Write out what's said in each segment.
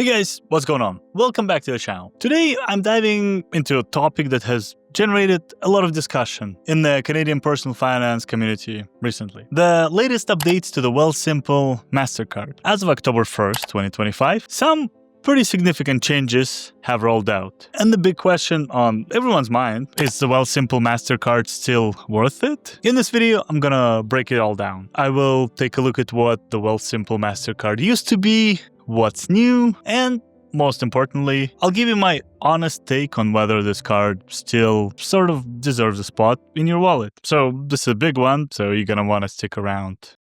Hey guys, what's going on? Welcome back to the channel. Today I'm diving into a topic that has generated a lot of discussion in the Canadian personal finance community recently. The latest updates to the Wealthsimple Mastercard. As of October 1st, 2025, some pretty significant changes have rolled out. And the big question on everyone's mind is the Wealthsimple Mastercard still worth it? In this video, I'm gonna break it all down. I will take a look at what the Wealthsimple Mastercard used to be, what's new, and most importantly, I'll give you my honest take on whether this card still sort of deserves a spot in your wallet. So this is a big one, so you're gonna want to stick around.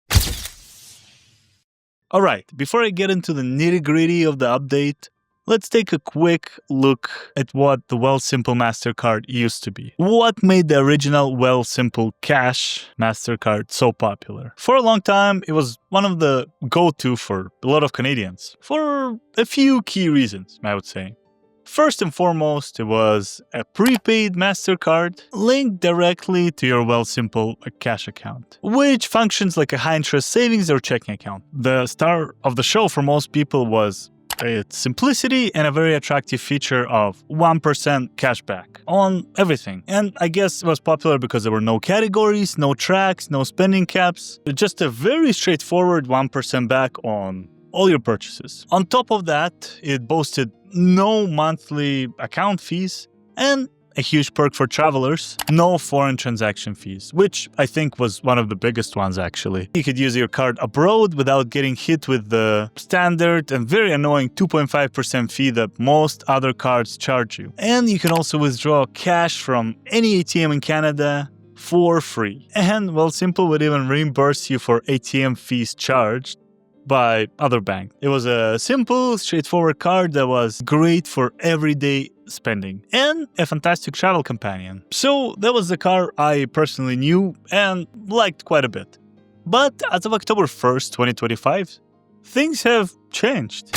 Alright, before I get into the nitty-gritty of the update, let's take a quick look at what the Wealthsimple Mastercard used to be. What made the original Wealthsimple Cash Mastercard so popular? For a long time, it was one of the go-to for a lot of Canadians, for a few key reasons, I would say. First and foremost, it was a prepaid MasterCard linked directly to your Wealthsimple Cash account, which functions like a high-interest savings or checking account. The star of the show for most people was its simplicity and a very attractive feature of 1% cashback on everything. And I guess it was popular because there were no categories, no tracks, no spending caps, just a very straightforward 1% back on all your purchases. On top of that, it boasted no monthly account fees and a huge perk for travelers, no foreign transaction fees, which I think was one of the biggest ones actually. You could use your card abroad without getting hit with the standard and very annoying 2.5% fee that most other cards charge you. And you can also withdraw cash from any ATM in Canada for free. And Wealthsimple would even reimburse you for ATM fees charged by other banks. It was a simple, straightforward card that was great for everyday spending and a fantastic travel companion. So that was the card I personally knew and liked quite a bit. But as of October 1st, 2025, things have changed.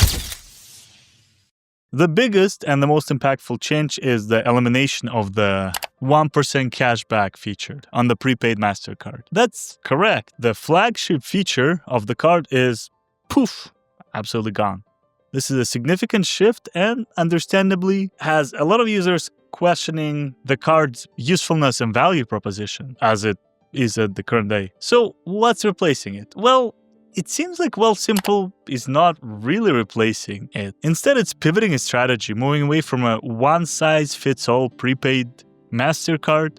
The biggest and the most impactful change is the elimination of the 1% cashback featured on the prepaid MasterCard. That's correct. The flagship feature of the card is poof, absolutely gone. This is a significant shift and understandably has a lot of users questioning the card's usefulness and value proposition as it is at the current day. So what's replacing it? Well, it seems like Wealthsimple is not really replacing it. Instead, it's pivoting its strategy, moving away from a one-size-fits-all prepaid MasterCard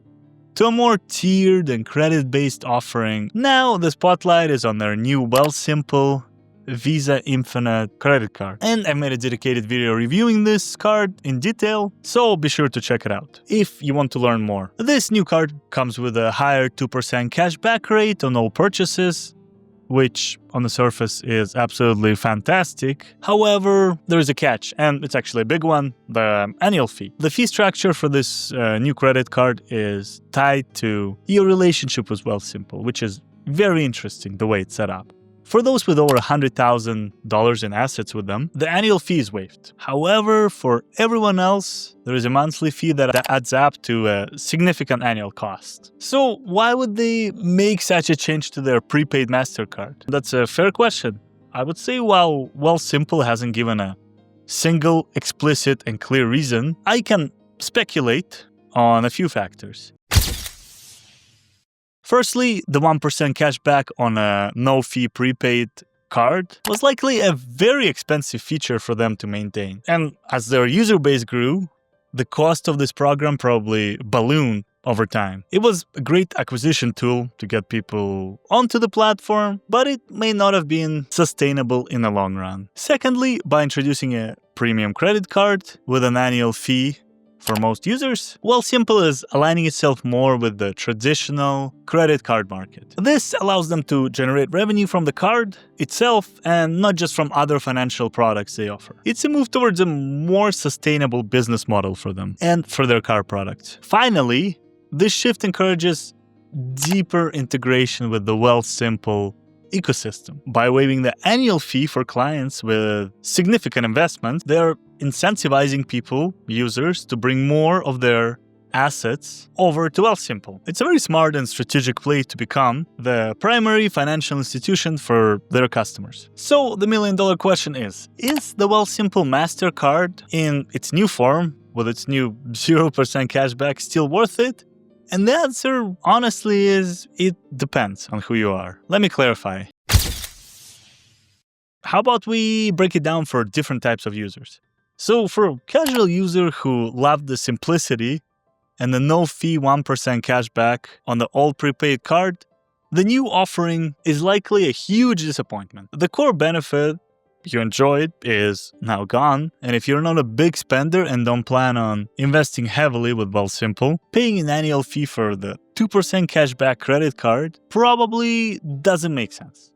to a more tiered and credit-based offering. Now the spotlight is on their new Wealthsimple Visa Infinite credit card. And I made a dedicated video reviewing this card in detail, so be sure to check it out if you want to learn more. This new card comes with a higher 2% cashback rate on all purchases, which on the surface is absolutely fantastic. However, there is a catch, and it's actually a big one: the annual fee. The fee structure for this new credit card is tied to your relationship with Wealthsimple, which is very interesting the way it's set up. For those with over $100,000 in assets with them, the annual fee is waived. However, for everyone else, there is a monthly fee that adds up to a significant annual cost. So why would they make such a change to their prepaid MasterCard? That's a fair question. I would say while Wealthsimple hasn't given a single, explicit, and clear reason, I can speculate on a few factors. Firstly, the 1% cashback on a no-fee prepaid card was likely a very expensive feature for them to maintain. And as their user base grew, the cost of this program probably ballooned over time. It was a great acquisition tool to get people onto the platform, but it may not have been sustainable in the long run. Secondly, by introducing a premium credit card with an annual fee for most users, Wealthsimple is aligning itself more with the traditional credit card market. This allows them to generate revenue from the card itself and not just from other financial products they offer. It's a move towards a more sustainable business model for them and for their card products. Finally, this shift encourages deeper integration with the Wealthsimple ecosystem. By waiving the annual fee for clients with significant investments, they're incentivizing people, users, to bring more of their assets over to Wealthsimple. It's a very smart and strategic play to become the primary financial institution for their customers. So the million-dollar question is the Wealthsimple MasterCard in its new form, with its new 0% cashback, still worth it? And the answer, honestly, is it depends on who you are. Let me clarify. How about we break it down for different types of users? So for a casual user who loved the simplicity and the no-fee 1% cashback on the old prepaid card, the new offering is likely a huge disappointment. The core benefit you enjoyed is now gone, and if you're not a big spender and don't plan on investing heavily with Wealthsimple, paying an annual fee for the 2% cashback credit card probably doesn't make sense.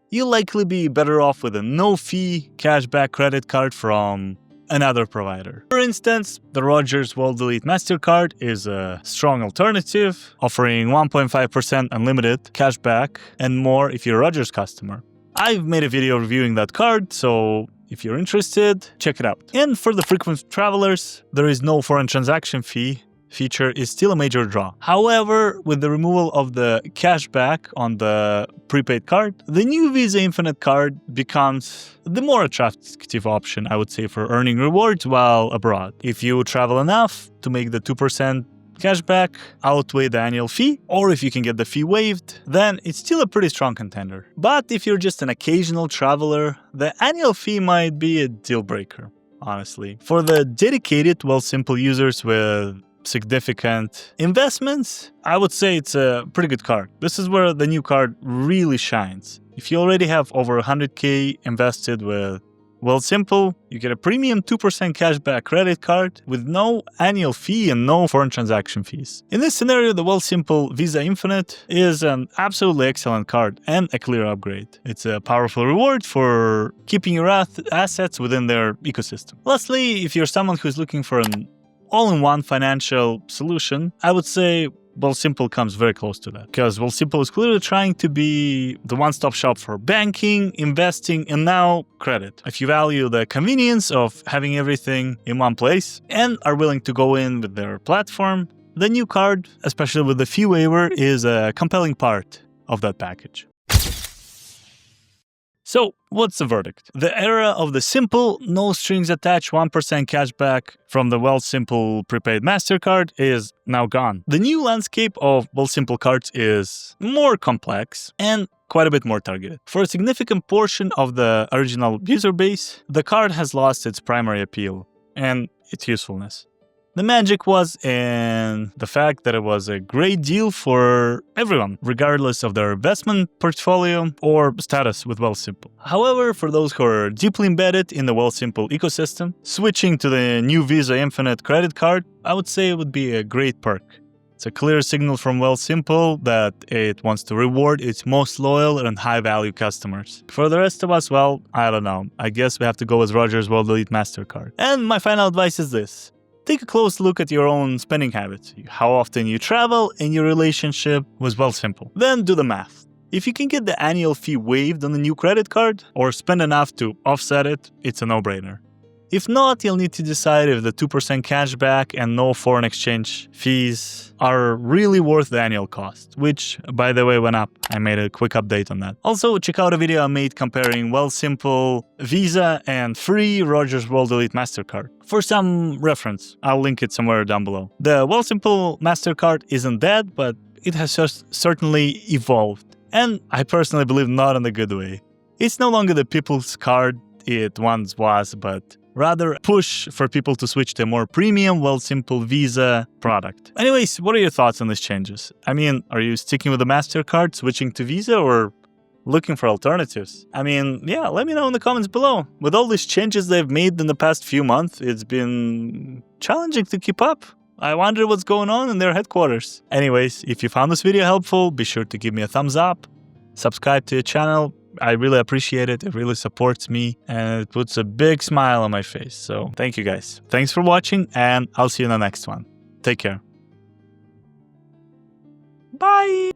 You'll likely be better off with a no-fee cashback credit card from another provider. For instance, the Rogers World Elite MasterCard is a strong alternative, offering 1.5% unlimited cashback and more if you're a Rogers customer. I've made a video reviewing that card, so if you're interested, check it out. And for the frequent travelers, there is no foreign transaction fee feature is still a major draw. However, with the removal of the cashback on the prepaid card, the new Visa Infinite card becomes the more attractive option, I would say, for earning rewards while abroad. If you travel enough to make the 2% cashback outweigh the annual fee, or if you can get the fee waived, then it's still a pretty strong contender. But if you're just an occasional traveler, the annual fee might be a deal breaker, honestly. For the dedicated Wealthsimple users with significant investments, I would say it's a pretty good card. This is where the new card really shines. If you already have over 100K invested with Wealthsimple, you get a premium 2% cashback credit card with no annual fee and no foreign transaction fees. In this scenario, the Wealthsimple Visa Infinite is an absolutely excellent card and a clear upgrade. It's a powerful reward for keeping your assets within their ecosystem. Lastly, if you're someone who's looking for an all-in-one financial solution, I would say Wealthsimple comes very close to that, because Wealthsimple is clearly trying to be the one-stop shop for banking, investing, and now credit. If you value the convenience of having everything in one place and are willing to go in with their platform, the new card, especially with the fee waiver, is a compelling part of that package. So, what's the verdict? The era of the simple, no-strings-attached 1% cashback from the Wealthsimple Prepaid MasterCard is now gone. The new landscape of Wealthsimple cards is more complex and quite a bit more targeted. For a significant portion of the original user base, the card has lost its primary appeal and its usefulness. The magic was in the fact that it was a great deal for everyone, regardless of their investment portfolio or status with Wealthsimple. However, for those who are deeply embedded in the Wealthsimple ecosystem, switching to the new Visa Infinite credit card, I would say it would be a great perk. It's a clear signal from Wealthsimple that it wants to reward its most loyal and high-value customers. For the rest of us, well, I don't know. I guess we have to go with Rogers World Elite MasterCard. And my final advice is this. Take a close look at your own spending habits, how often you travel, and your relationship with Wealthsimple. Then do the math. If you can get the annual fee waived on the new credit card, or spend enough to offset it, it's a no-brainer. If not, you'll need to decide if the 2% cashback and no foreign exchange fees are really worth the annual cost, which, by the way, went up. I made a quick update on that. Also, check out a video I made comparing Wealthsimple Visa and free Rogers World Elite MasterCard. For some reference, I'll link it somewhere down below. The Wealthsimple MasterCard isn't dead, but it has certainly evolved. And I personally believe not in a good way. It's no longer the people's card it once was, but rather push for people to switch to a more premium Wealthsimple Visa product. Anyways, what are your thoughts on these changes? I mean, are you sticking with the MasterCard, switching to Visa, or looking for alternatives? I mean, yeah, let me know in the comments below. With all these changes they've made in the past few months, it's been challenging to keep up. I wonder what's going on in their headquarters. Anyways, if you found this video helpful, be sure to give me a thumbs up, subscribe to the channel. I really appreciate it. It really supports me and it puts a big smile on my face. So thank you guys. Thanks for watching and I'll see you in the next one. Take care. Bye.